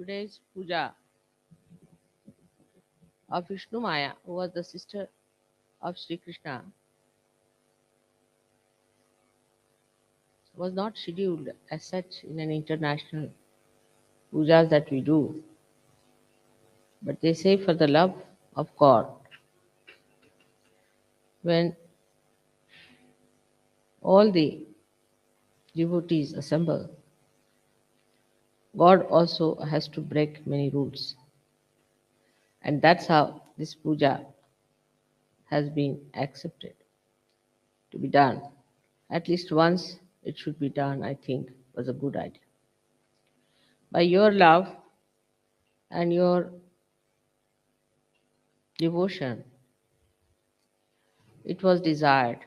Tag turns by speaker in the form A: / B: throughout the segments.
A: Today's puja of Vishnu Maya, who was the sister of Sri Krishna, was not scheduled as such in an international pujas that we do, but they say for the love of God, when all the devotees assemble, God also has to break many rules. And that's how this puja has been accepted to be done. At least once it should be done, I think, was a good idea. By your love and your devotion, it was desired,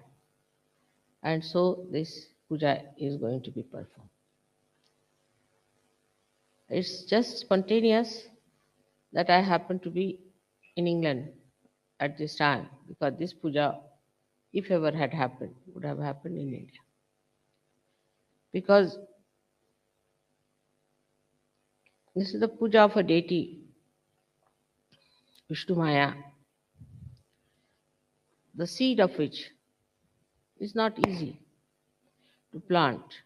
A: and so this puja is going to be performed. It's just spontaneous that I happen to be in England at this time because this puja, if ever had happened, would have happened in India. Because this is the puja of a deity, Vishnu Maya, the seed of which is not easy to plant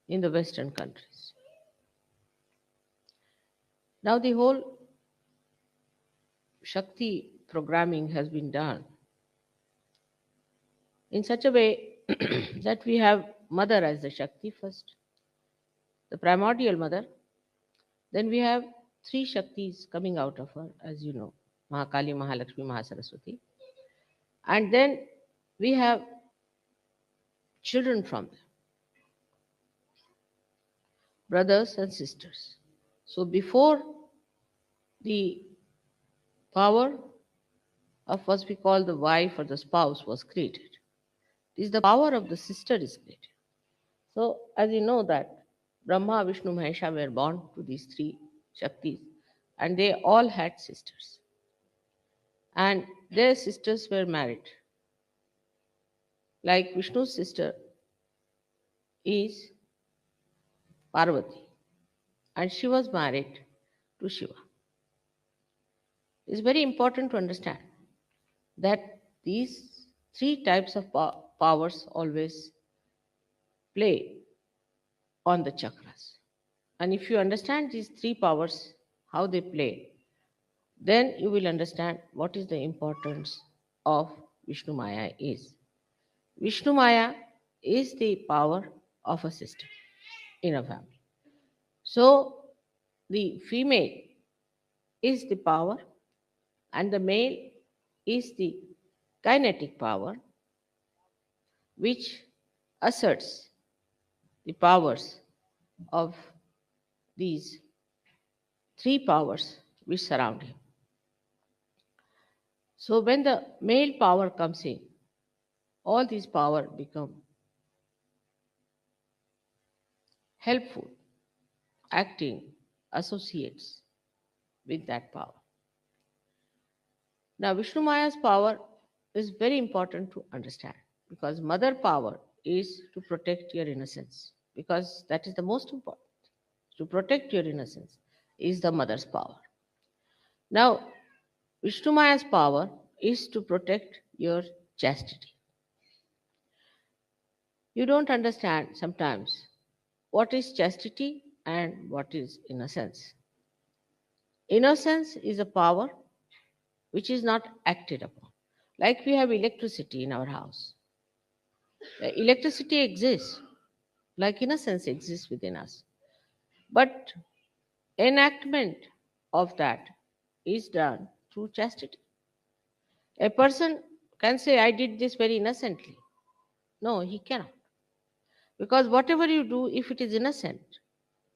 A: in the Western countries. Now, the whole Shakti programming has been done in such a way that we have Mother as the Shakti first, the primordial Mother. Then we have three Shaktis coming out of her, as you know, Mahakali, Mahalakshmi, Mahasaraswati. And then we have children from them, brothers and sisters. So before the power of what we call the wife or the spouse was created, it is the power of the sister is created. So as you know that Brahma, Vishnu, Mahesha were born to these three Shaktis and they all had sisters. And their sisters were married. Like Vishnu's sister is Parvati and she was married to Shiva. It's very important to understand that these three types of powers always play on the chakras. And if you understand these three powers, how they play, then you will understand what is the importance of Vishnu Maya is. Vishnu Maya is the power of a system in a family. So the female is the power and the male is the kinetic power which asserts the powers of these three powers which surround him. So when the male power comes in, all these power become helpful, acting associates with that power. Now Vishnu Maya's power is very important to understand because mother power is to protect your innocence because that is the most important. To protect your innocence is the mother's power. Now Vishnu Maya's power is to protect your chastity. You don't understand sometimes what is chastity and what is innocence. Innocence is a power which is not acted upon. Like we have electricity in our house. Electricity exists, like innocence exists within us. But enactment of that is done through chastity. A person can say, I did this very innocently. No, he cannot. Because whatever you do, if it is innocent,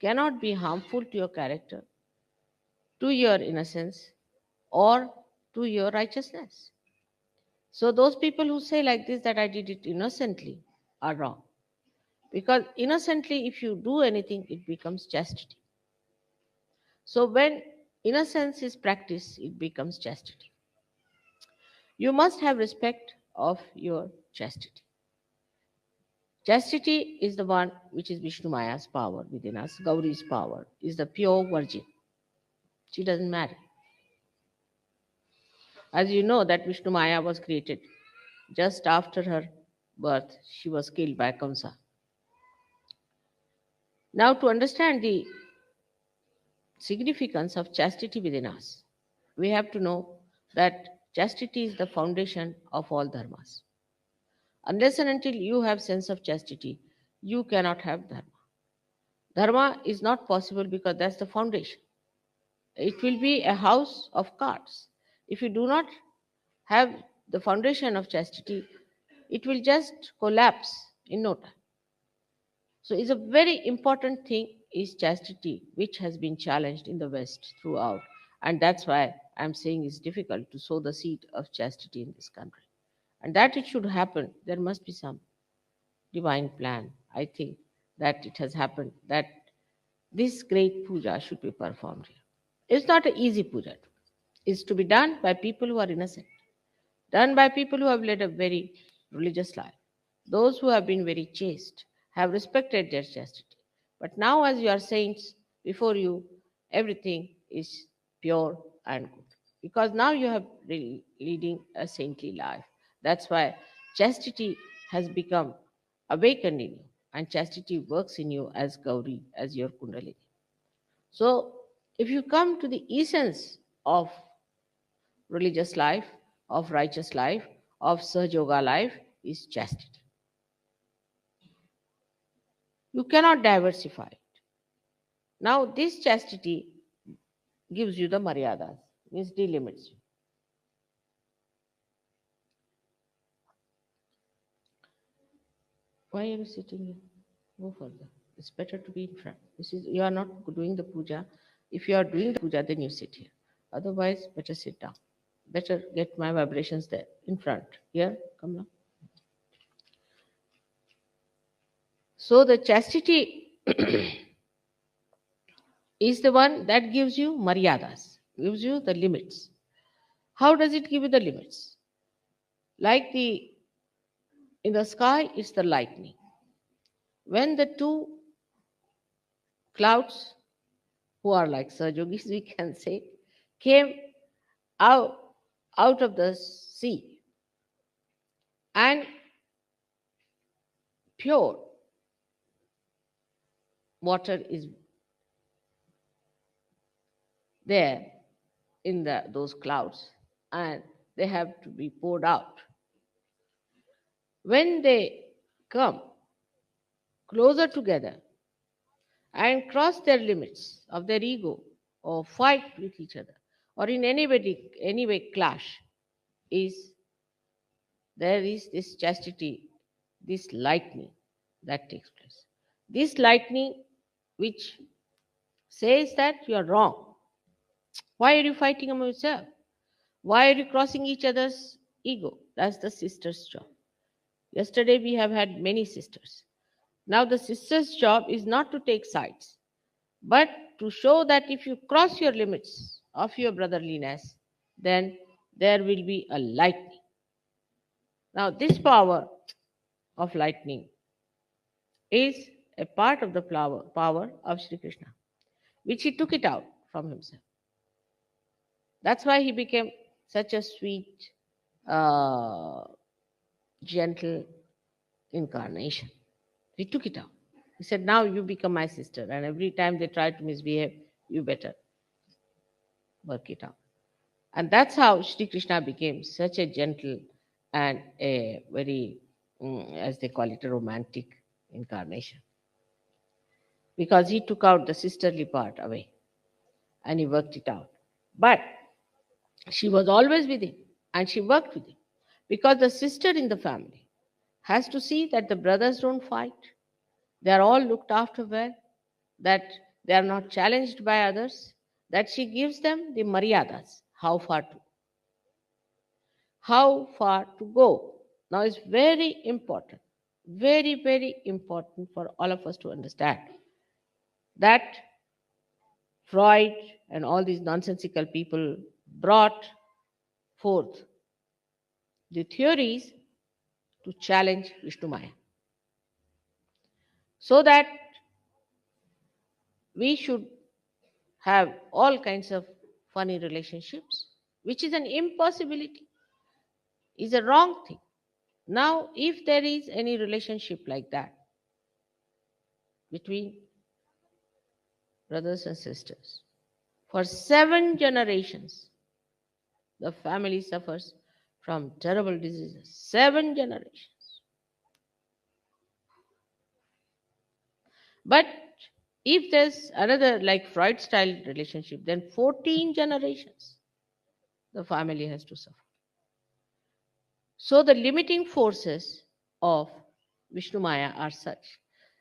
A: cannot be harmful to your character, to your innocence, or to your righteousness. So those people who say like this that I did it innocently are wrong. Because innocently, if you do anything, it becomes chastity. So when innocence is practiced, it becomes chastity. You must have respect of your chastity. Chastity is the one which is Vishnu Maya's power within us. Gauri's power is the pure virgin. She doesn't marry. As you know, that Vishnu Maya was created just after her birth. She was killed by Kamsa. Now, to understand the significance of chastity within us, we have to know that chastity is the foundation of all dharmas. Unless and until you have sense of chastity, you cannot have dharma. Dharma is not possible because that's the foundation. It will be a house of cards. If you do not have the foundation of chastity, it will just collapse in no time. So, it's a very important thing is chastity, which has been challenged in the West throughout, and that's why I'm saying it's difficult to sow the seed of chastity in this country. And that it should happen, there must be some divine plan. I think that it has happened that this great puja should be performed here. It's not an easy puja. It's to be done by people who are innocent, done by people who have led a very religious life. Those who have been very chaste have respected their chastity. But now, as you are saints, before you, everything is pure and good. Because now you have really leading a saintly life. That's why chastity has become awakened in you, and chastity works in you as Gauri, as your Kundalini. So, if you come to the essence of religious life, of righteous life, of Sahaja life, is chastity. You cannot diversify it. Now, this chastity gives you the maryadas, means delimits you. Why are you sitting here? Go further. It's better to be in front. This is you are not doing the puja. If you are doing the puja, then you sit here. Otherwise, better sit down. Better get my vibrations there in front. Here, come now. So the chastity is the one that gives you maryadas, gives you the limits. How does it give you the limits? Like the in the sky, it's the lightning. When the two clouds, who are like Sajogis, we can say, came out, out of the sea, and pure water is there in those clouds, and they have to be poured out. When they come closer together and cross their limits of their ego or fight with each other or in any way clash, is there is this chastity, this lightning that takes place. This lightning which says that you are wrong. Why are you fighting among yourself? Why are you crossing each other's ego? That's the sister's job. Yesterday we have had many sisters. Now the sister's job is not to take sides, but to show that if you cross your limits of your brotherliness, then there will be a lightning. Now, this power of lightning is a part of the power of Sri Krishna, which he took it out from himself. That's why he became such a sweet, uh, gentle incarnation. He took it out. He said, now you become my sister, and every time they try to misbehave, you better work it out. And that's how Sri Krishna became such a gentle and a very, as they call it, a romantic incarnation. Because he took out the sisterly part away and he worked it out. But she was always with him and she worked with him. Because the sister in the family has to see that the brothers don't fight, they are all looked after well, that they are not challenged by others, that she gives them the maryadas, how far to go. Now, it's very important, very, very important for all of us to understand that Freud and all these nonsensical people brought forth the theories to challenge Vishnu Maya. so that we should have all kinds of funny relationships, which is an impossibility, is a wrong thing. Now, if there is any relationship like that between brothers and sisters, for 7 generations, the family suffers from terrible diseases. 7 generations. But if there's another like Freud style relationship, then 14 generations the family has to suffer. So the limiting forces of Vishnu Maya are such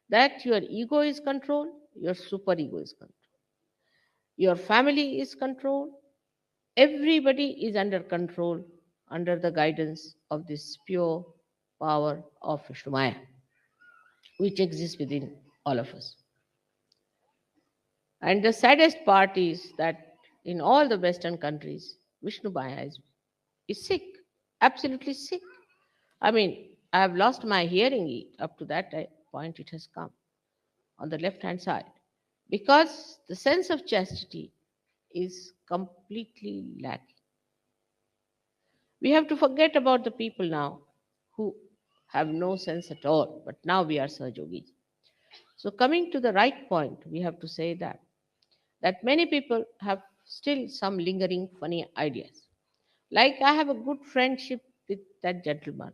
A: that your ego is controlled, your superego is controlled, your family is controlled, everybody is under control under the guidance of this pure power of Vishnu Maya, which exists within all of us. And the saddest part is that in all the Western countries, Vishnu Maya is sick, absolutely sick. I mean, I have lost my hearing up to that point, it has come on the left hand side because the sense of chastity is completely lacking. We have to forget about the people now who have no sense at all, but now we are Sahajogis. So, coming to the right point, we have to say that many people have still some lingering funny ideas. Like, I have a good friendship with that gentleman,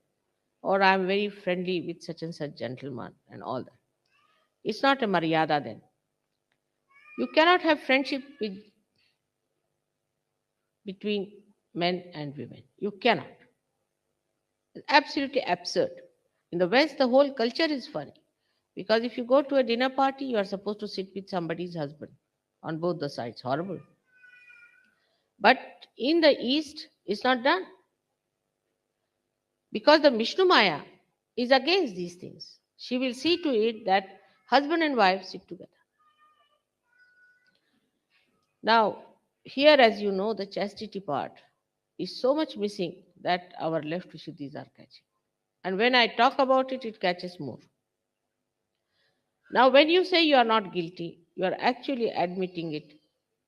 A: or I'm very friendly with such and such gentleman, and all that. It's not a maryada then. You cannot have friendship between men and women. You cannot. It's absolutely absurd. In the West, the whole culture is funny. Because if you go to a dinner party, you are supposed to sit with somebody's husband on both the sides. Horrible. But in the East, it's not done. Because the Vishnu Maya is against these things. She will see to it that husband and wife sit together. Now, here, as you know, the chastity part is so much missing that our left Vishuddhis are catching. And when I talk about it, it catches more. Now, when you say you are not guilty, you are actually admitting it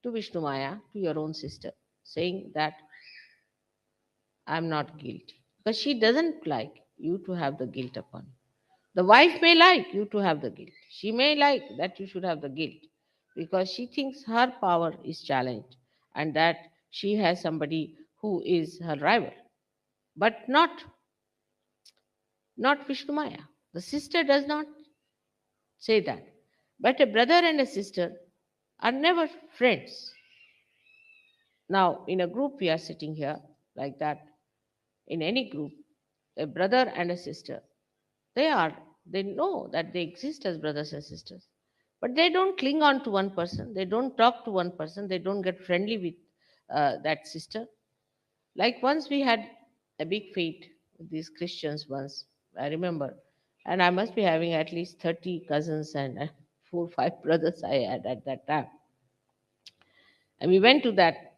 A: to Vishnu Maya, to your own sister, saying that I'm not guilty. Because she doesn't like you to have the guilt upon you. The wife may like you to have the guilt. She may like that you should have the guilt because she thinks her power is challenged and that she has somebody who is her rival. But not Vishnu Maya. The sister does not say that. But a brother and a sister are never friends. Now, in a group, we are sitting here like that. In any group, a brother and a sister, they know that they exist as brothers and sisters. But they don't cling on to one person, they don't talk to one person, they don't get friendly with that sister. Like once we had a big fight with these Christians once, I remember, and I must be having at least 30 cousins and 4 5 brothers I had at that time. And we went to that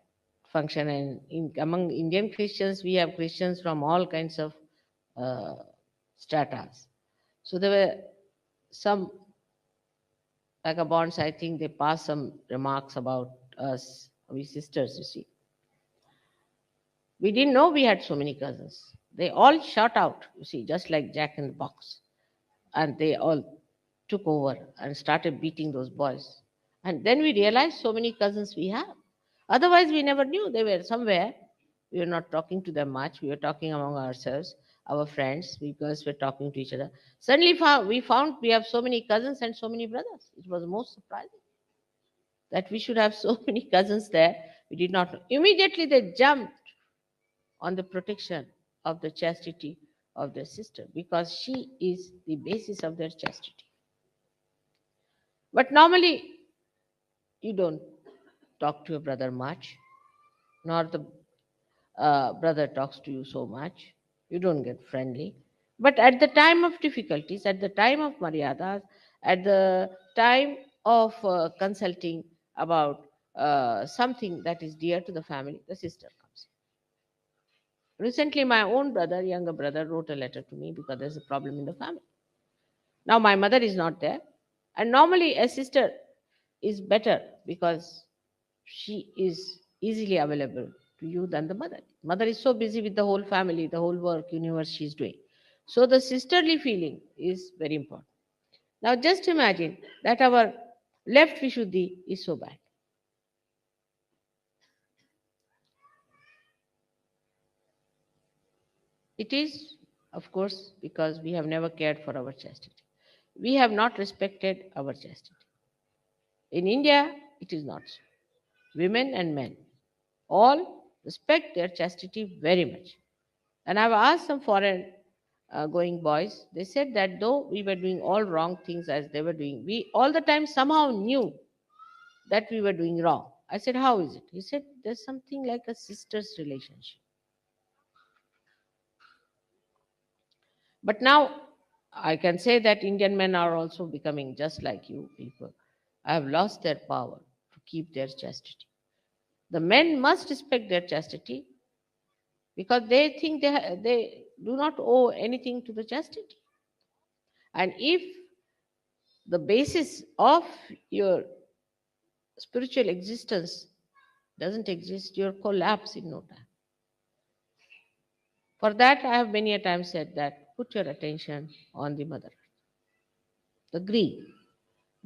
A: function, and among Indian Christians, we have Christians from all kinds of uh, stratas. So there were some vagabonds, I think they passed some remarks about us, we sisters, you see. We didn't know we had so many cousins. They all shot out, you see, just like Jack in the Box. And they all took over and started beating those boys. And then we realized so many cousins we have. Otherwise, we never knew they were somewhere. We were not talking to them much. We were talking among ourselves, our friends, because we're talking to each other. Suddenly, we found we have so many cousins and so many brothers. It was most surprising that we should have so many cousins there. We did not know. Immediately, they jumped on the protection of the chastity of their sister because she is the basis of their chastity. But normally, you don't talk to your brother much, nor the brother talks to you so much. You don't get friendly. But at the time of difficulties, at the time of maryadas, at the time of consulting about something that is dear to the family, the sister comes. Recently, my own brother, younger brother, wrote a letter to me because there's a problem in the family. Now, my mother is not there. And normally, a sister is better because she is easily available to you than the mother. Mother is so busy with the whole family, the whole work, universe she's doing. So the sisterly feeling is very important. Now just imagine that our left Vishuddhi is so bad. It is, of course, because we have never cared for our chastity. We have not respected our chastity. In India, it is not so. Women and men all respect their chastity very much. And I've asked some foreign going boys, they said that though we were doing all wrong things as they were doing, we all the time somehow knew that we were doing wrong. I said, how is it? He said, there's something like a sister's relationship. But now I can say that Indian men are also becoming just like you people. I have lost their power to keep their chastity. The men must respect their chastity because they think they do not owe anything to the chastity. And if the basis of your spiritual existence doesn't exist, you'll collapse in no time. For that, I have many a time said that put your attention on the mother. The green.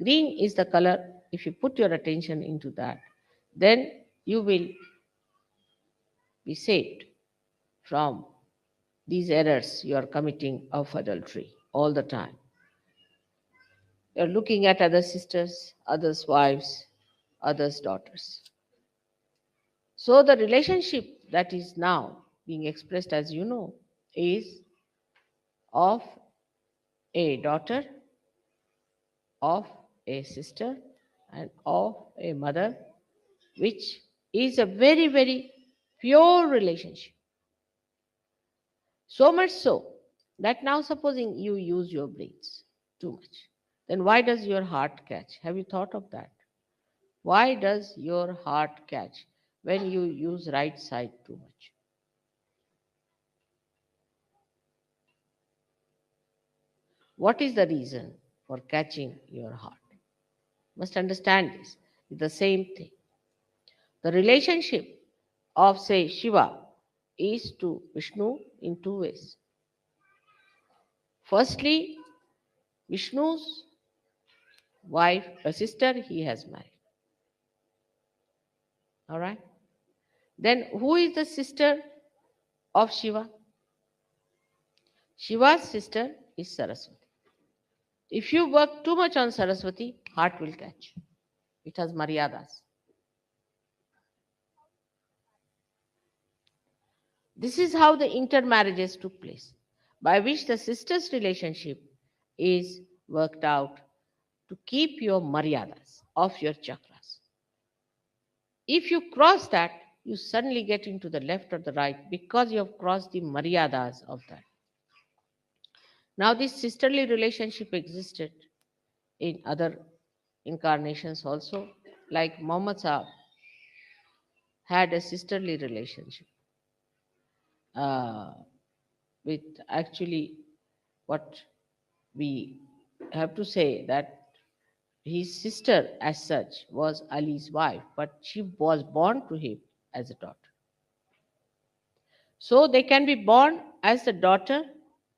A: Green is the color. If you put your attention into that, then you will be saved from these errors you are committing of adultery all the time. You're looking at other sisters, others' wives, others' daughters. So the relationship that is now being expressed, as you know, is of a daughter, of a sister, and of a mother, which is a very, very pure relationship. So much so that now, supposing you use your brains too much, then why does your heart catch? Have you thought of that? Why does your heart catch when you use right side too much? What is the reason for catching your heart? Must understand this. It's the same thing. The relationship of, say, Shiva is to Vishnu in two ways. Firstly, Vishnu's wife, a sister, he has married. All right? Then who is the sister of Shiva? Shiva's sister is Saraswati. If you work too much on Saraswati, heart will catch. It has maryadas. This is how the intermarriages took place, by which the sister's relationship is worked out to keep your maryadas of your chakras. If you cross that, you suddenly get into the left or the right because you have crossed the maryadas of that. Now, this sisterly relationship existed in other incarnations also, like Muhammad Sahib had a sisterly relationship uh, with actually what we have to say that his sister, as such, was Ali's wife, but she was born to him as a daughter. So they can be born as the daughter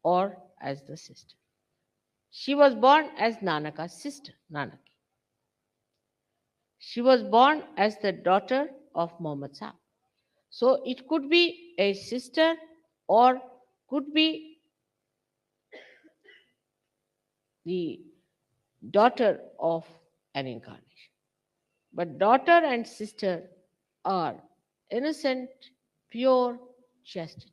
A: or as the sister. She was born as Nanaka's sister, Nanaki. She was born as the daughter of Muhammad Sahib. So it could be a sister or could be the daughter of an incarnation. But daughter and sister are innocent, pure chastity.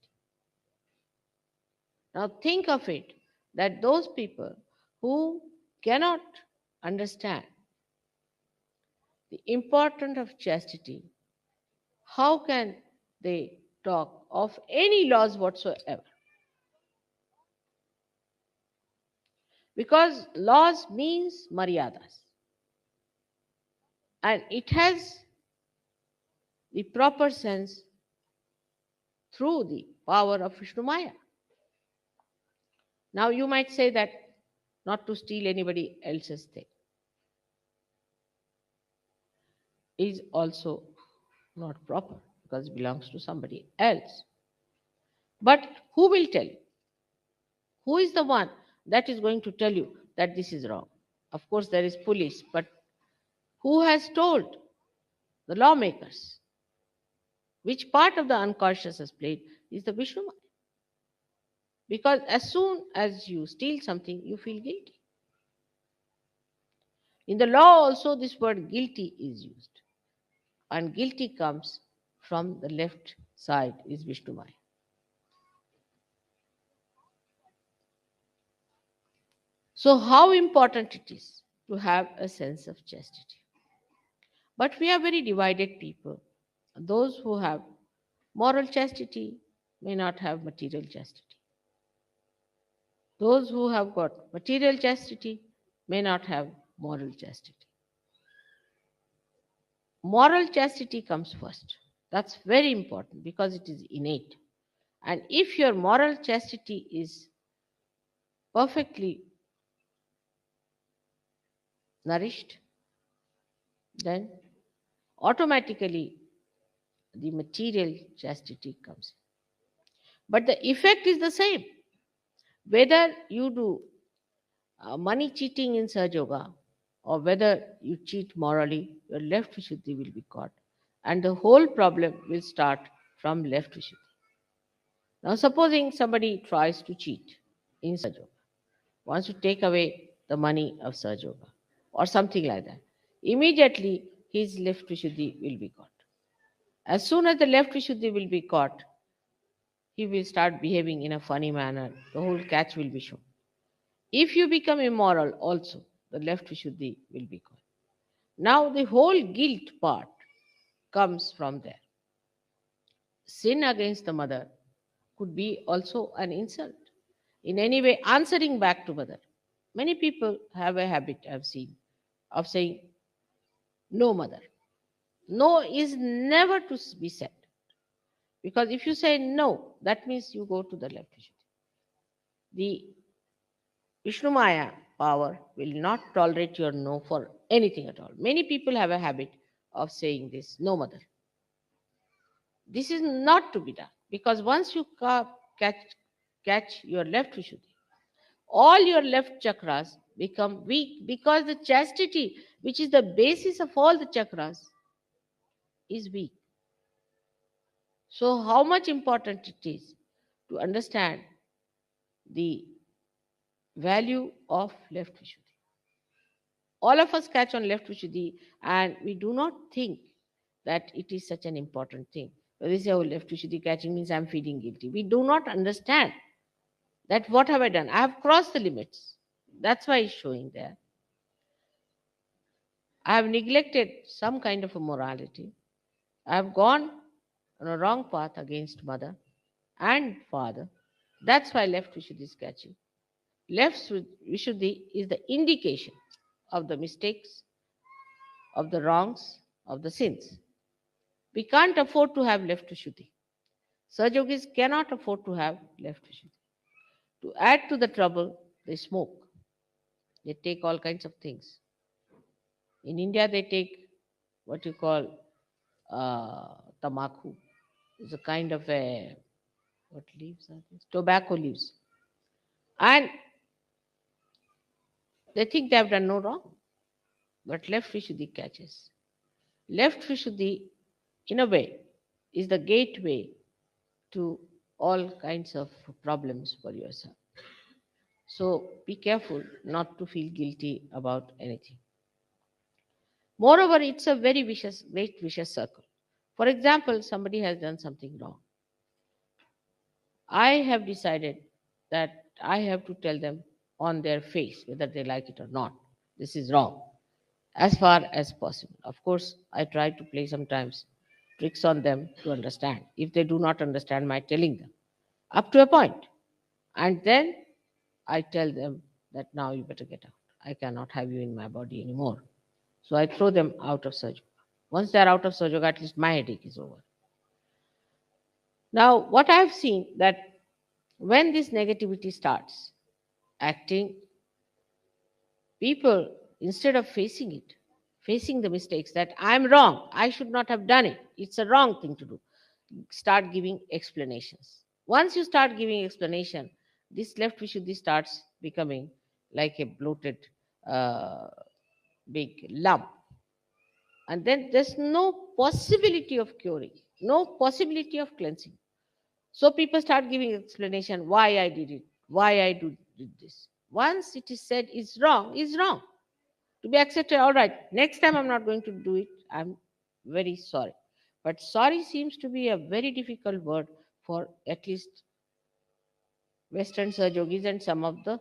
A: Now think of it that those people who cannot understand the importance of chastity, how can they talk of any laws whatsoever? Because laws means maryadas and it has the proper sense through the power of Vishnu Maya. Now you might say that not to steal anybody else's thing. is also not proper because it belongs to somebody else. But who will tell you? Who is the one that is going to tell you that this is wrong? Of course, there is police, but who has told the lawmakers? Which part of the unconscious has played is the Vishnu mind. Because as soon as you steal something, you feel guilty. In the law, also, this word guilty is used. And guilty comes from the left side, is Vishnu mind. So, how important it is to have a sense of chastity. But we are very divided people. Those who have moral chastity may not have material chastity. Those who have got material chastity may not have moral chastity. Moral chastity comes first. That's very important because it is innate. And if your moral chastity is perfectly nourished, then automatically the material chastity comes. But the effect is the same. Whether you do money cheating in Saj Yoga or whether you cheat morally, your left Vishuddhi will be caught. And the whole problem will start from left Vishuddhi. Now, supposing somebody tries to cheat in Saj Yoga, wants to take away the money of Saj Yoga or something like that, immediately his left Vishuddhi will be caught. As soon as the left Vishuddhi will be caught, he will start behaving in a funny manner. The whole catch will be shown. If you become immoral, also the left Vishuddhi will be gone. Now, the whole guilt part comes from there. Sin against the mother could be also an insult. In any way, answering back to mother. Many people have a habit, I've seen, of saying, no, mother. No is never to be said. Because if you say no, that means you go to the left Vishuddhi. The Vishnumaya power will not tolerate your no for anything at all. Many people have a habit of saying this, no, mother. This is not to be done because once you catch your left Vishuddhi, all your left chakras become weak because the chastity, which is the basis of all the chakras, is weak. So, how much important it is to understand the value of left Vishuddhi. All of us catch on left Vishuddhi and we do not think that it is such an important thing. When we say, oh, left Vishuddhi catching means I'm feeling guilty. We do not understand that what have I done? I have crossed the limits. That's why it's showing there. I have neglected some kind of a morality. I have gone on a wrong path against mother and father. That's why left Vishuddhi is catching. Left Vishuddhi is the indication of the mistakes, of the wrongs, of the sins. We can't afford to have left Vishuddhi. Sajogis cannot afford to have left Vishuddhi. To add to the trouble, they smoke. They take all kinds of things. In India, they take what you call tamaku. It's a kind of a, what leaves are these? Tobacco leaves. And they think they have done no wrong. But left Vishuddhi catches. Left Vishuddhi, in a way, is the gateway to all kinds of problems for yourself. So be careful not to feel guilty about anything. Moreover, it's a very vicious, great vicious circle. For example, somebody has done something wrong. I have decided that I have to tell them on their face whether they like it or not. This is wrong as far as possible. Of course, I try to play sometimes tricks on them to understand. If they do not understand my telling them, up to a point. And then I tell them that now you better get out. I cannot have you in my body anymore. So I throw them out of Sajoga. Once they are out of Sajoga, at least my headache is over. Now, what I have seen that when this negativity starts acting, people, instead of facing it, facing the mistakes that I'm wrong, I should not have done it, it's a wrong thing to do. Start giving explanations. Once you start giving explanation, this left Vishuddhi starts becoming like a bloated uh, big lump. And then there's no possibility of curing, no possibility of cleansing. So people start giving explanation why I did it, why did this. Once it is said is wrong. To be accepted, all right, next time I'm not going to do it. I'm very sorry. But sorry seems to be a very difficult word for at least Western Sahajogis and some of the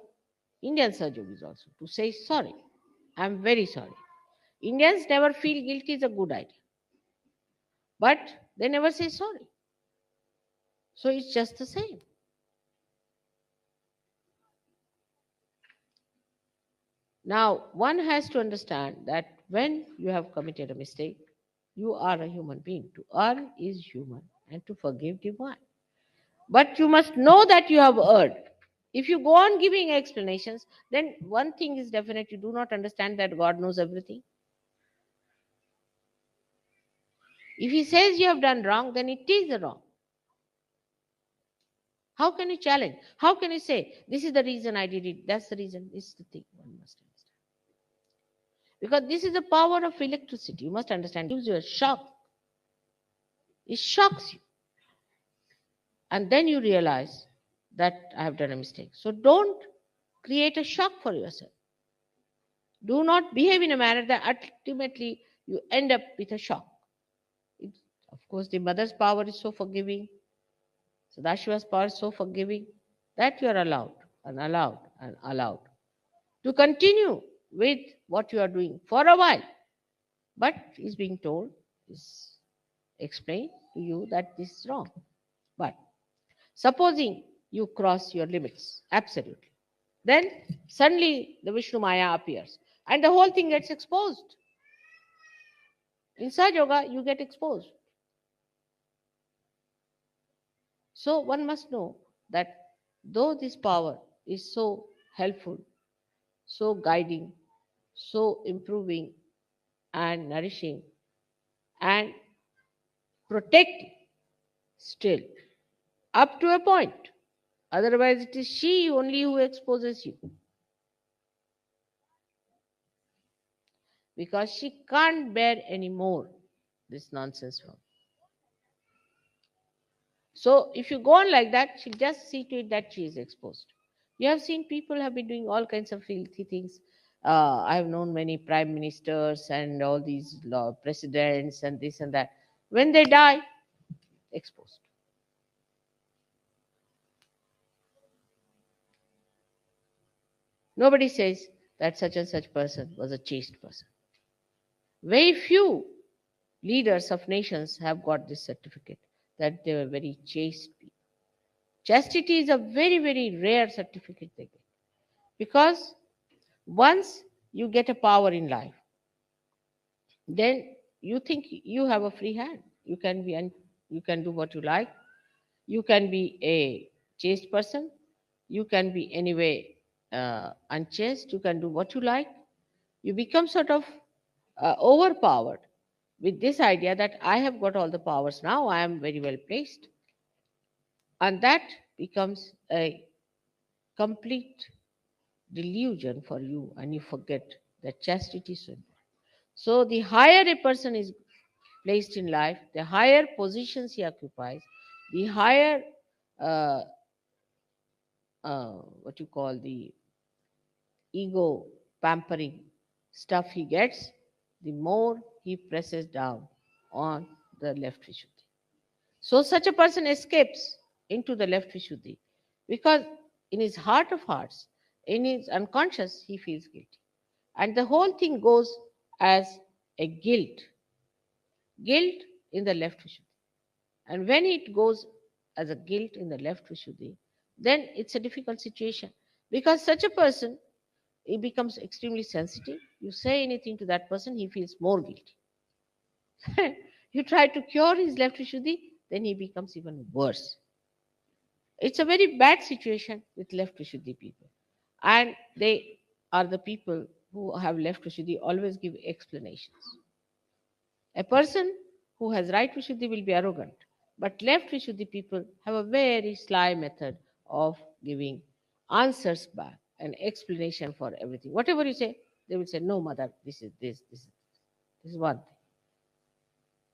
A: Indian Sahajogis also to say sorry. I'm very sorry. Indians never feel guilty is a good idea, but they never say sorry. So it's just the same. Now, one has to understand that when you have committed a mistake, you are a human being. To err is human and to forgive divine. But you must know that you have erred. If you go on giving explanations, then one thing is definite, you do not understand that God knows everything. If He says you have done wrong, then it is wrong. How can you challenge? How can you say, this is the reason I did it, that's the reason? This is the thing one must understand. Because this is the power of electricity. You must understand, it gives you a shock. It shocks you. And then you realize that I have done a mistake. So don't create a shock for yourself. Do not behave in a manner that ultimately you end up with a shock. It, of course, the mother's power is so forgiving. Sadashiva's power is so forgiving that you are allowed and allowed and allowed to continue with what you are doing for a while. But is being told, is explained to you that this is wrong. But supposing you cross your limits, absolutely, then suddenly the Vishnu Maya appears and the whole thing gets exposed. In Sahaja Yoga, you get exposed. So one must know that though this power is so helpful, so guiding, so improving and nourishing and protecting, still up to a point. Otherwise, it is she only who exposes you. Because she can't bear any more this nonsense from. So if you go on like that, she'll just see to it that she is exposed. You have seen people have been doing all kinds of filthy things. I have known many prime ministers and all these presidents and this and that. When they die, exposed. Nobody says that such and such person was a chaste person. Very few leaders of nations have got this certificate that they were very chaste people. Chastity is a very, very rare certificate they get. Because once you get a power in life, then you think you have a free hand. You can be you can do what you like. You can be a chaste person. You can be anyway unchaste. You can do what you like. You become sort of overpowered with this idea that I have got all the powers now. I am very well placed, and that becomes a complete delusion for you, and you forget that chastity is so important. So the higher a person is placed in life, the higher positions he occupies, the higher uh, what you call the ego pampering stuff he gets, the more he presses down on the left Vishuddhi. So such a person escapes into the left Vishuddhi because in his heart of hearts, in his unconscious, he feels guilty. And the whole thing goes as a guilt in the left Vishuddhi. And when it goes as a guilt in the left Vishuddhi, then it's a difficult situation because such a person, he becomes extremely sensitive. You say anything to that person, he feels more guilty. You try to cure his left Vishuddhi, then he becomes even worse. It's a very bad situation with left Vishuddhi people. And they are the people who have left Vishuddhi always give explanations. A person who has right Vishuddhi will be arrogant, but left Vishuddhi people have a very sly method of giving answers back, an explanation for everything. Whatever you say, they will say, "No, mother, this is this, this is this." This is one thing.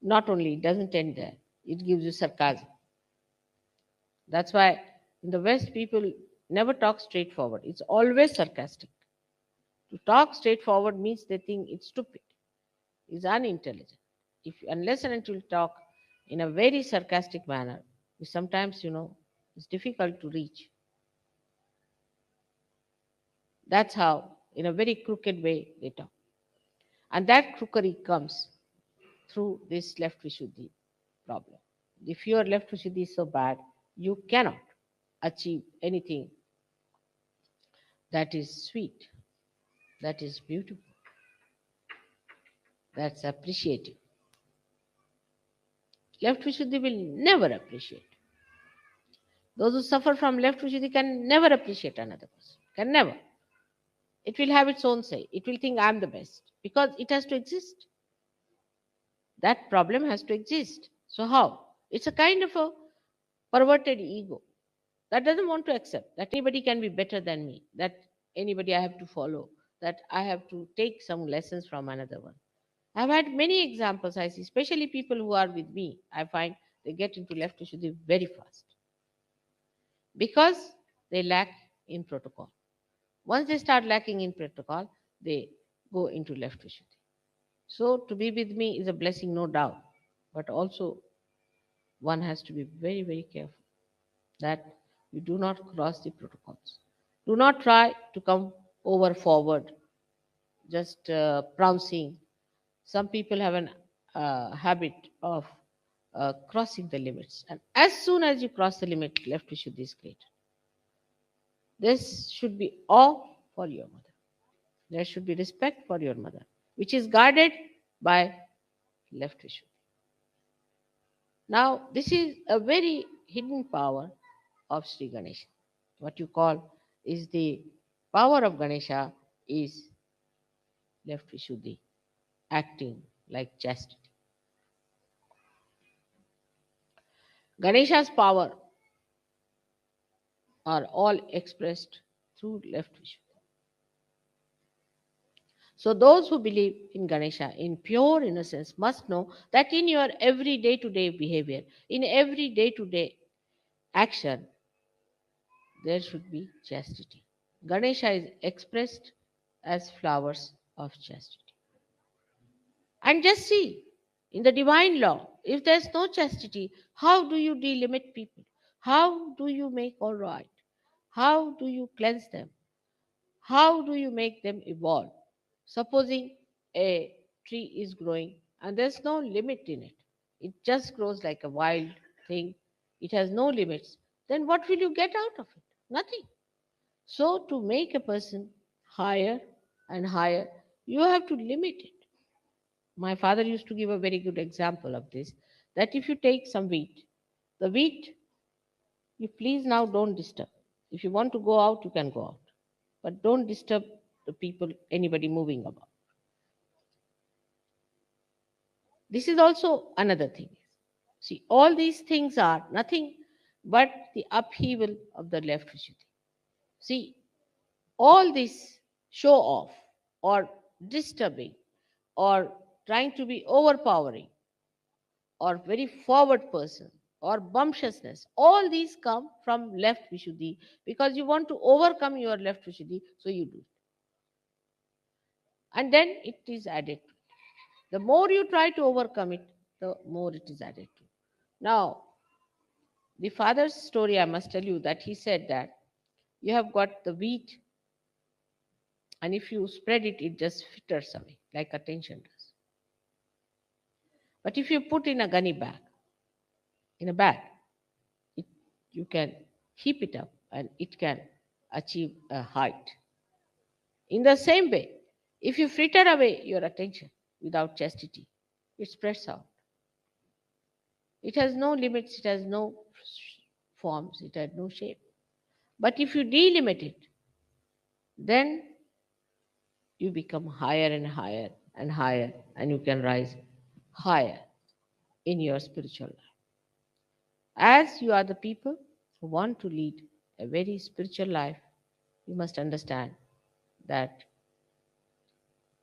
A: Not only it doesn't end there, it gives you sarcasm. That's why in the West, people never talk straightforward. It's always sarcastic. To talk straightforward means they think it's stupid, it's unintelligent. If unless and until you talk in a very sarcastic manner, which sometimes it's difficult to reach. That's how, in a very crooked way, they talk. And that crookery comes through this left Vishuddhi problem. If your left Vishuddhi is so bad, you cannot achieve anything that is sweet, that is beautiful, that's appreciative. Left Vishuddhi will never appreciate. Those who suffer from left Vishuddhi can never appreciate another person. Can never. It will have its own say. It will think I'm the best because it has to exist. That problem has to exist. So how? It's a kind of a perverted ego that doesn't want to accept that anybody can be better than me, that anybody I have to follow, that I have to take some lessons from another one. I've had many examples I see, especially people who are with me. I find they get into left Vishuddhi very fast because they lack in protocol. Once they start lacking in protocol, they go into left Vishuddhi. So to be with me is a blessing, no doubt, but also one has to be very, very careful that you do not cross the protocols. Do not try to come over forward, just pouncing. Some people have an habit of crossing the limits, and as soon as you cross the limit, left Vishuddhi is created. This should be awe for your mother. There should be respect for your mother, which is guarded by left Vishuddhi. Now, this is a very hidden power of Sri Ganesha. What you call is the power of Ganesha is left Vishuddhi, acting like chastity. Ganesha's power are all expressed through left Vishuddhi. So those who believe in Ganesha in pure innocence must know that in your every day-to-day behavior, in every day-to-day action, there should be chastity. Ganesha is expressed as flowers of chastity. And just see, in the divine law, if there's no chastity, how do you delimit people? How do you make all right? How do you cleanse them? How do you make them evolve? Supposing a tree is growing and there's no limit in it, it just grows like a wild thing, it has no limits, then what will you get out of it? Nothing. So, to make a person higher and higher, you have to limit it. My father used to give a very good example of this, that if you take some wheat, the wheat, you please now don't disturb. If you want to go out, you can go out. But don't disturb the people, anybody moving about. This is also another thing. See, all these things are nothing but the upheaval of the left Vishuddhi. See, all this show off or disturbing or trying to be overpowering or very forward person or bumptiousness, all these come from left Vishuddhi because you want to overcome your left Vishuddhi, so you do it. And then it is added to. The more you try to overcome it, the more it is added to. Now, the father's story, I must tell you that he said that you have got the wheat, and if you spread it, it just fritters away like attention does. But if you put in a gunny bag, in a bag, it, you can heap it up and it can achieve a height. In the same way, if you fritter away your attention without chastity, it spreads out. It has no limits, it has no forms, it has no shape. But if you delimit it, then you become higher and higher and higher, and you can rise higher in your spiritual life. As you are the people who want to lead a very spiritual life, you must understand that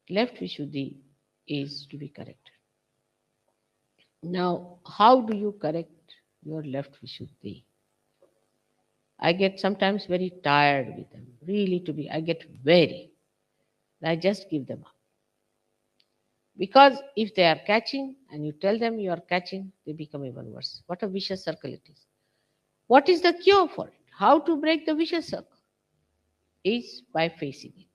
A: left Vishuddhi is to be corrected. Now, how do you correct your left Vishuddhi? I get sometimes very tired with them. Really, I get very. I just give them up. Because if they are catching and you tell them you are catching, they become even worse. What a vicious circle it is. What is the cure for it? How to break the vicious circle? Is by facing it.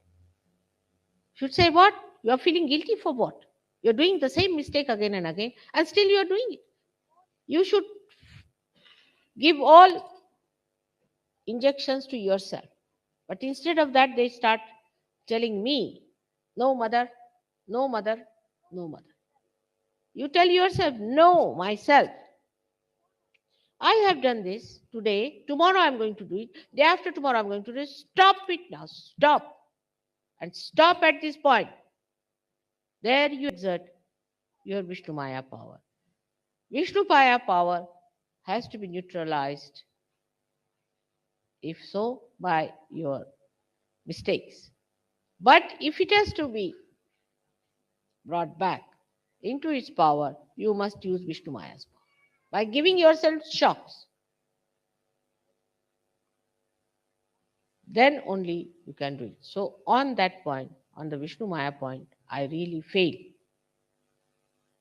A: Should say what? You are feeling guilty for what? You're doing the same mistake again and again, and still you are doing it. You should give all injections to yourself. But instead of that, they start telling me, no, mother, no, mother, no, mother. You tell yourself, no, myself. I have done this today. Tomorrow I'm going to do it. Day after tomorrow I'm going to do it. Stop it now. Stop. And stop at this point. There you exert your Vishnu Maya power. Vishnu Maya power has to be neutralized, if so, by your mistakes. But if it has to be brought back into its power, you must use Vishnu Maya's power. By giving yourself shocks, then only you can do it. So, on that point, on the Vishnu Maya point, I really fail.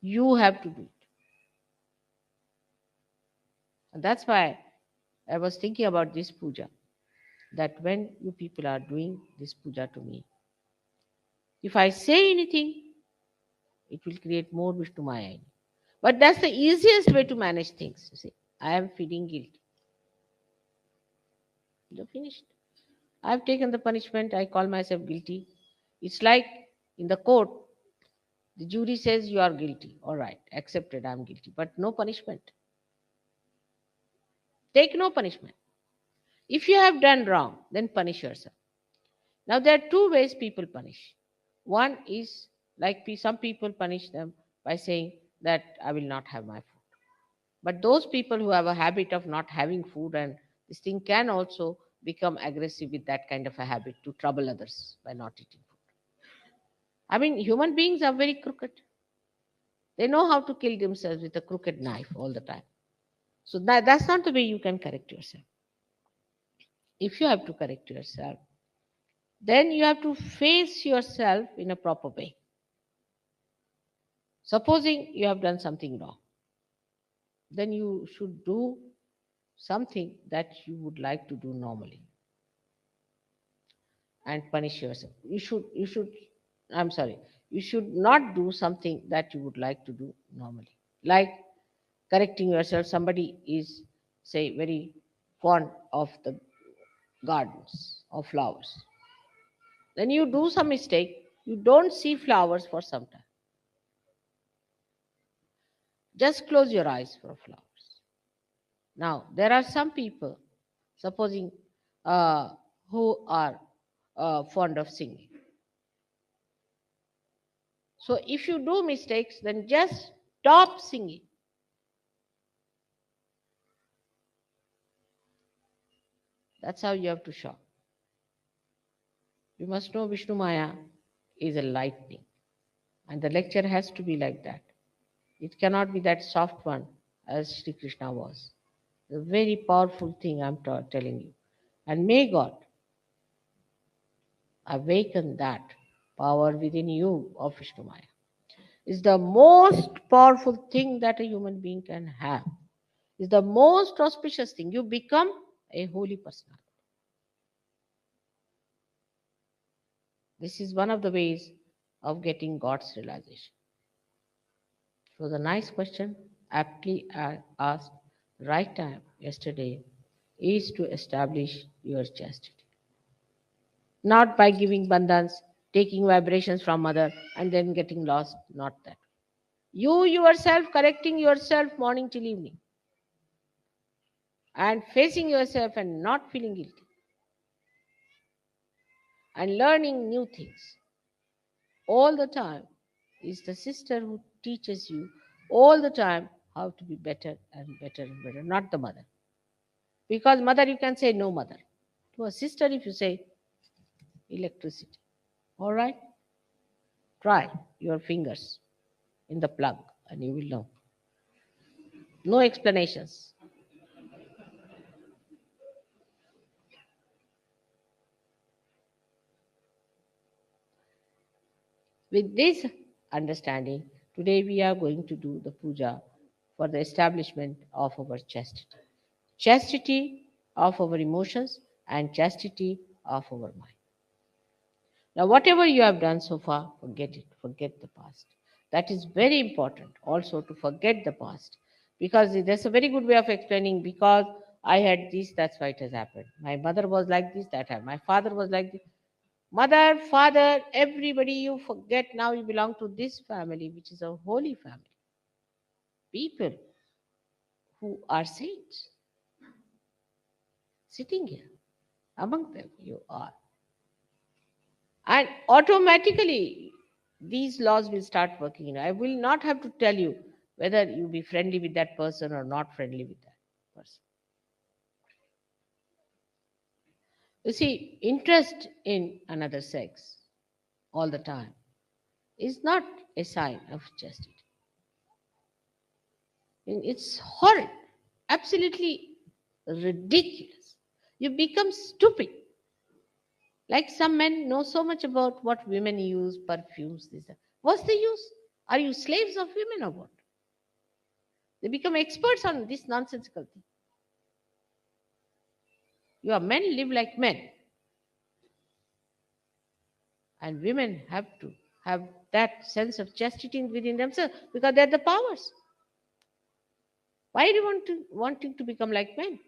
A: You have to do it. And that's why I was thinking about this puja, that when you people are doing this puja to me, if I say anything, it will create more Vishnu Maya in you. But that's the easiest way to manage things. You see, I am feeling guilty. You're finished. I've taken the punishment. I call myself guilty. It's like in the court, the jury says you are guilty. All right, accepted, I'm guilty. But no punishment. Take no punishment. If you have done wrong, then punish yourself. Now, there are two ways people punish. One is like some people punish them by saying that I will not have my food. But those people who have a habit of not having food, and this thing can also become aggressive with that kind of a habit to trouble others by not eating food. I mean, human beings are very crooked. They know how to kill themselves with a crooked knife all the time. So that's not the way you can correct yourself. If you have to correct yourself, then you have to face yourself in a proper way. Supposing you have done something wrong, then you should do something that you would like to do normally and punish yourself. I'm sorry, you should not do something that you would like to do normally. Like correcting yourself, somebody is, say, very fond of the gardens or flowers. Then you do some mistake, you don't see flowers for some time. Just close your eyes for flowers. Now, there are some people, supposing, who are fond of singing. So, if you do mistakes, then just stop singing. That's how you have to show. You must know Vishnu Maya is a lightning, and the lecture has to be like that. It cannot be that soft one as Sri Krishna was. The very powerful thing I'm telling you. And may God awaken that power within you of Vishnu Maya. Is the most powerful thing that a human being can have. Is the most auspicious thing. You become a holy personality. This is one of the ways of getting God's realization. It was a nice question, aptly asked. Right time yesterday is to establish your chastity. Not by giving bandhans, taking vibrations from mother, and then getting lost. Not that. You yourself correcting yourself morning till evening and facing yourself and not feeling guilty and learning new things. all the time is the sister who teaches you all the time how to be better and better and better, not the mother. Because mother, you can say no mother. To a sister, if you say electricity, all right, try your fingers in the plug and you will know. No explanations. With this understanding, today we are going to do the puja for the establishment of our chastity. Chastity of our emotions and chastity of our mind. Now, whatever you have done so far, forget it, forget the past. That is very important also to forget the past because there's a very good way of explaining because I had this, that's why it has happened. My mother was like this, that happened. My father was like this. Mother, father, everybody you forget now you belong to this family, which is a holy family. People who are saints sitting here. Among them you are. And automatically these laws will start working. I will not have to tell you whether you be friendly with that person or not friendly with that person. You see, interest in another sex all the time is not a sign of chastity. It's horrid, absolutely ridiculous. You become stupid. Like some men know so much about what women use, perfumes, this. That. What's the use? Are you slaves of women or what? They become experts on this nonsensical thing. Your men live like men, and women have to have that sense of chastity within themselves because they're the powers. Why do you wanting to become like men?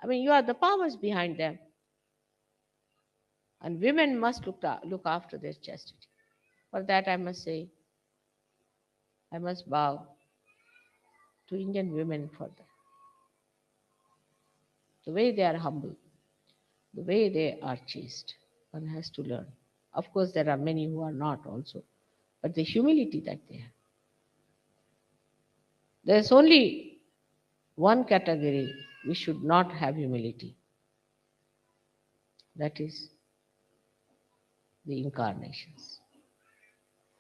A: I mean, you are the powers behind them, and women must look after their chastity. For that, I must say, I must bow to Indian women for that. The way they are humble, the way they are chaste, one has to learn. Of course, there are many who are not also, but the humility that they have. There's only one category we should not have humility. That is the incarnations.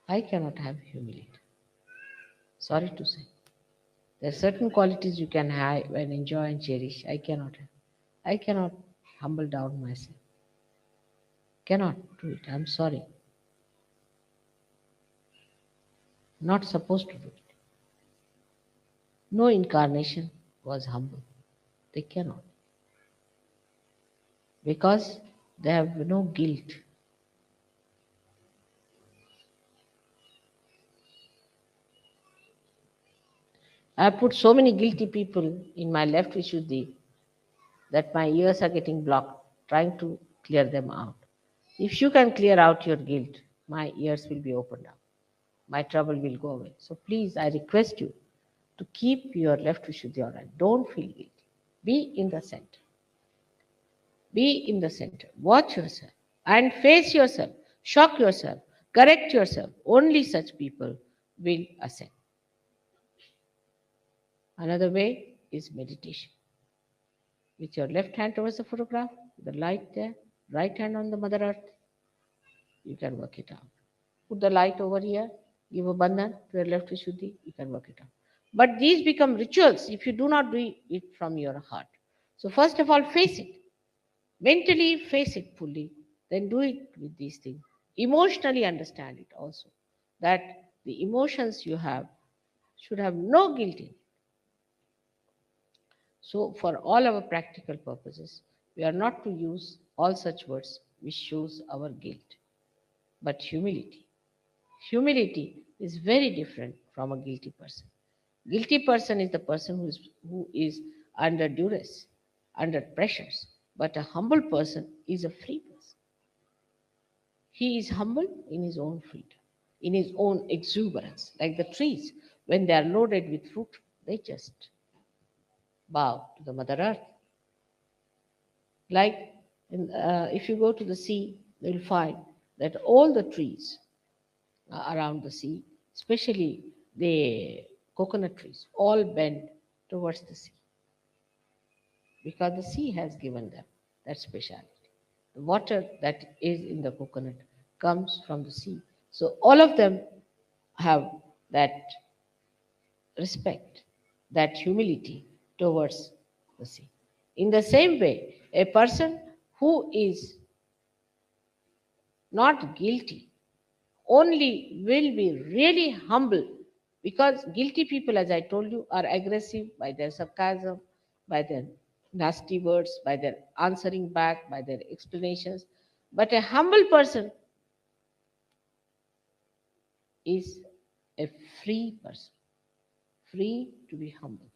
A: I cannot have humility. Sorry to say. There are certain qualities you can have and enjoy and cherish. I cannot have. I cannot humble down myself. Cannot do it. I'm sorry. Not supposed to do it. No incarnation was humble. They cannot. Because they have no guilt. I have put so many guilty people in my left Vishuddhi that my ears are getting blocked, trying to clear them out. If you can clear out your guilt, my ears will be opened up. My trouble will go away. So please, I request you to keep your left Vishuddhi all right. Don't feel guilty. Be in the center. Be in the center. Watch yourself and face yourself. Shock yourself. Correct yourself. Only such people will ascend. Another way is meditation. With your left hand towards the photograph, the light there, right hand on the Mother Earth, you can work it out. Put the light over here, give a bandhan to your left Vishuddhi, you can work it out. But these become rituals if you do not do it from your heart. So, first of all, face it. Mentally face it fully, then do it with these things. Emotionally understand it also. That the emotions you have should have no guilt in it. So, for all our practical purposes, we are not to use all such words which shows our guilt, but humility. Humility is very different from a guilty person. Guilty person is the person who is under duress, under pressures, but a humble person is a free person. He is humble in his own freedom, in his own exuberance, like the trees. When they are loaded with fruit, they just bow to the Mother Earth. Like if you go to the sea, you'll find that all the trees around the sea, especially the coconut trees, all bend towards the sea because the sea has given them that speciality. The water that is in the coconut comes from the sea. So all of them have that respect, that humility towards the sea. In the same way, a person who is not guilty only will be really humble because guilty people, as I told you, are aggressive by their sarcasm, by their nasty words, by their answering back, by their explanations. But a humble person is a free person, free to be humble,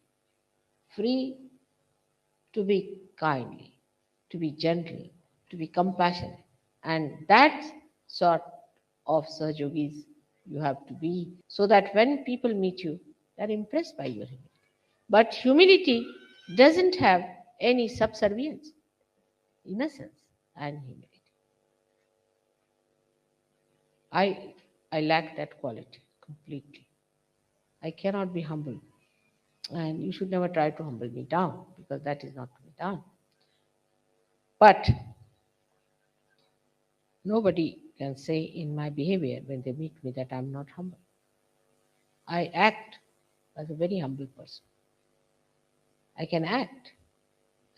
A: free to be kindly, to be gentle, to be compassionate. And that sort of Sahajogis you have to be so that when people meet you, they're impressed by your humility. But humility doesn't have any subservience, innocence, and humility. I, I lack that quality completely. I cannot be humble. And you should never try to humble me down because that is not to be done. But nobody can say in my behavior when they meet me that I'm not humble. I act as a very humble person. I can act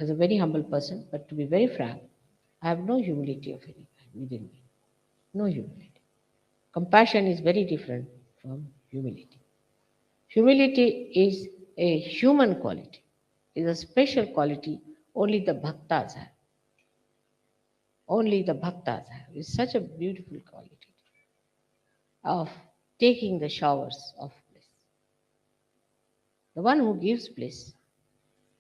A: as a very humble person, but to be very frank, I have no humility of any kind within me. No humility. Compassion is very different from humility. Humility is a human quality, is a special quality only the bhaktas have. Only the bhaktas have. It's such a beautiful quality of taking the showers of bliss. The one who gives bliss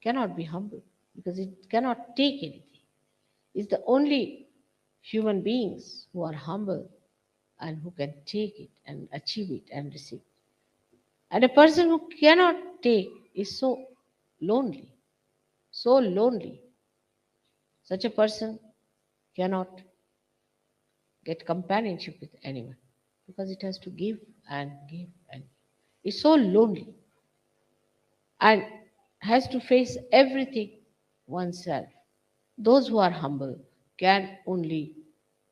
A: cannot be humble because it cannot take anything. It's the only human beings who are humble and who can take it and achieve it and receive it. And a person who cannot take is so lonely, so lonely. Such a person cannot get companionship with anyone because it has to give and give and give. It's so lonely and has to face everything oneself. Those who are humble can only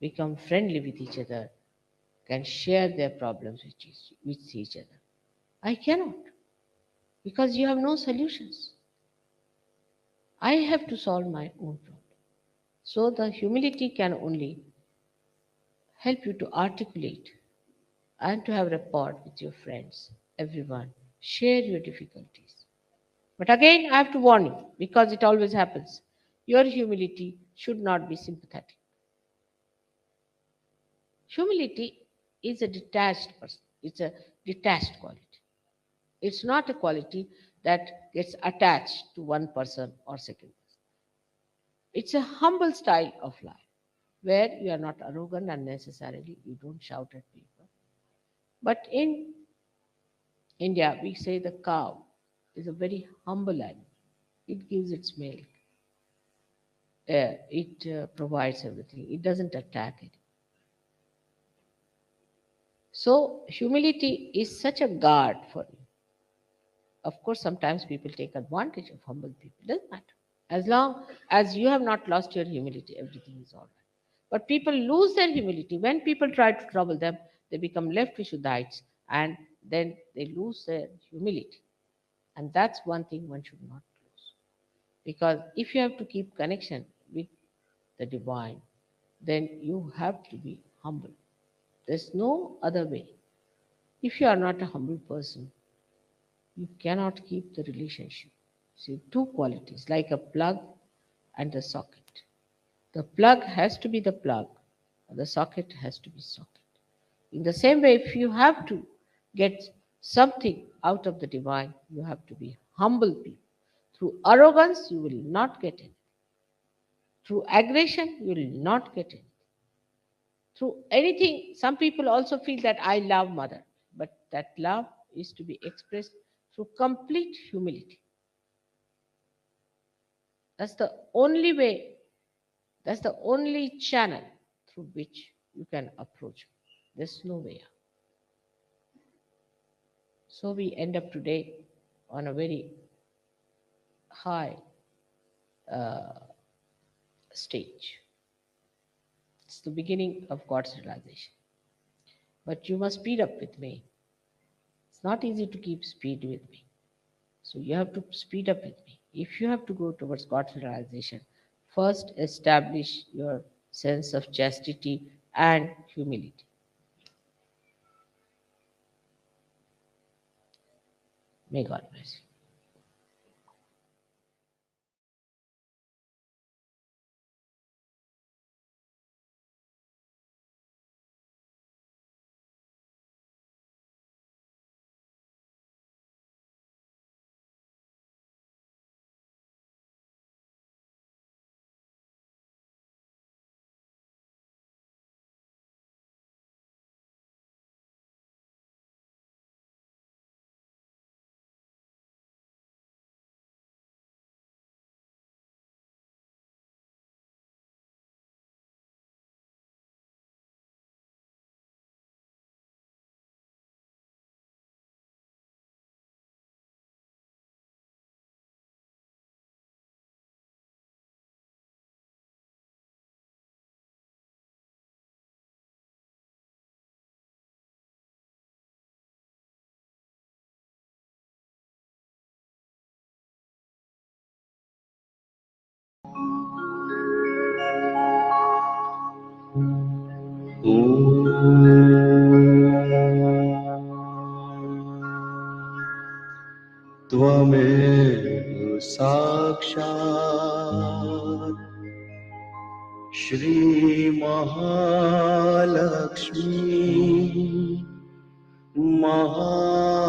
A: become friendly with each other, can share their problems with each other. I cannot because you have no solutions. I have to solve my own problem. So the humility can only help you to articulate and to have rapport with your friends, everyone. Share your difficulties. But again, I have to warn you because it always happens. Your humility should not be sympathetic. Humility is a detached person. It's a detached quality. It's not a quality that gets attached to one person or second person. It's a humble style of life where you are not arrogant unnecessarily, you don't shout at people. But in India, we say the cow is a very humble animal. It gives its milk, it provides everything, it doesn't attack it. So, humility is such a guard for you. Of course, sometimes people take advantage of humble people. Doesn't matter. As long as you have not lost your humility, everything is all right. But people lose their humility. When people try to trouble them, they become left Vishuddhites and then they lose their humility. And that's one thing one should not lose. Because if you have to keep connection with the divine, then you have to be humble. There's no other way. If you are not a humble person, you cannot keep the relationship. See, two qualities like a plug and a socket. The plug has to be the plug, the socket has to be socket. In the same way, if you have to get something out of the divine, you have to be humble people. Through arrogance, you will not get it. Through aggression, you will not get it. Through anything, some people also feel that I love mother, but that love is to be expressed through complete humility. That's the only way, that's the only channel through which you can approach me. There's no way out. So we end up today on a very high stage. It's the beginning of God's realization. But you must speed up with me. It's not easy to keep speed with me. So you have to speed up with me. If you have to go towards God's realization, first establish your sense of chastity and humility. May God bless you.
B: त्वमेव साक्षात् श्रीमहालक्ष्मी महासरस्वती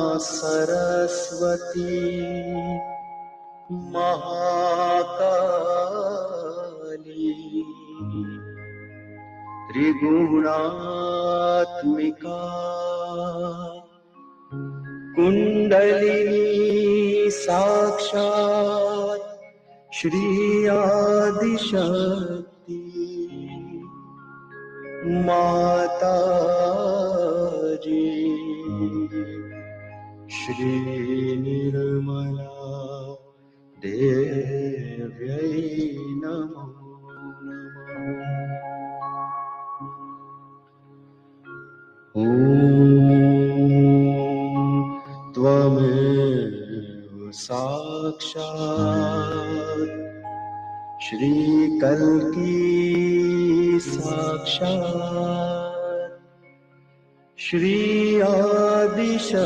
B: महाकाली त्रिगुणात्मिका कुण्डलिनी साक्षात् श्री आदिशक्ति माता जी श्री निर्मला देव्यै नमो नमः। ॐ त्वमेव साक्षात् श्रीकल्की साक्षात् श्री आदिशक्ति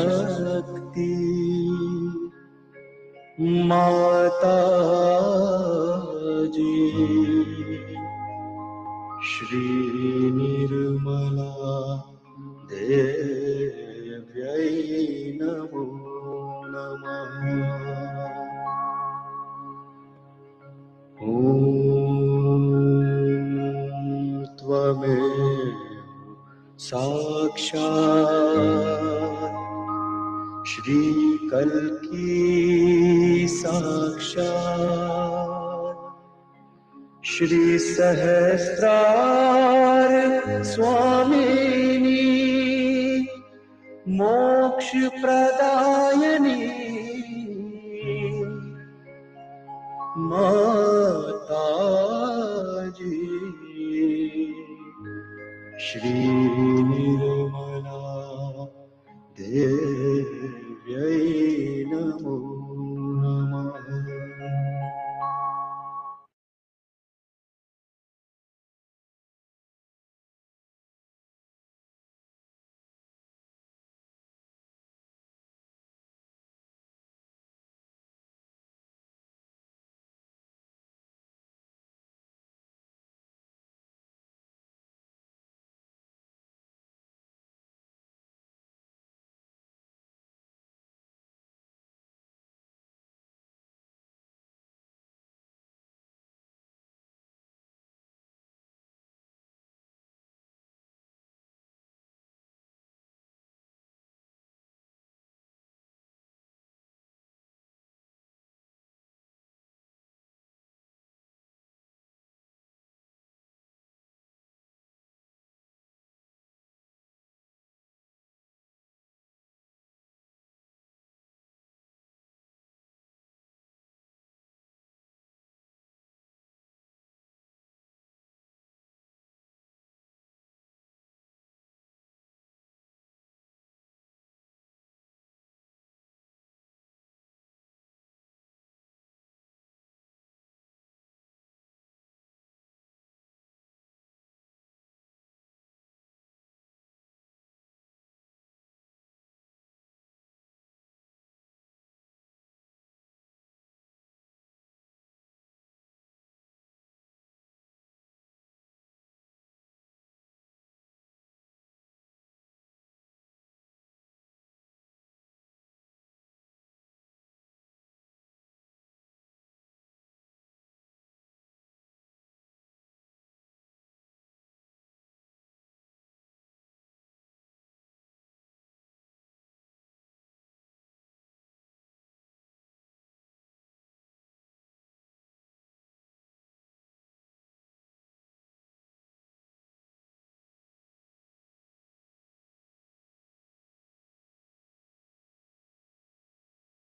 B: माता जी श्री निर्मला देव्यै नमो नमः। ॐ त्वमेव साक्षात् श्रीकल्की साक्षात् श्री सहस्रार स्वामिनी मोक्ष प्रदायिनी माता जी श्री निर्मला देव्यै नमो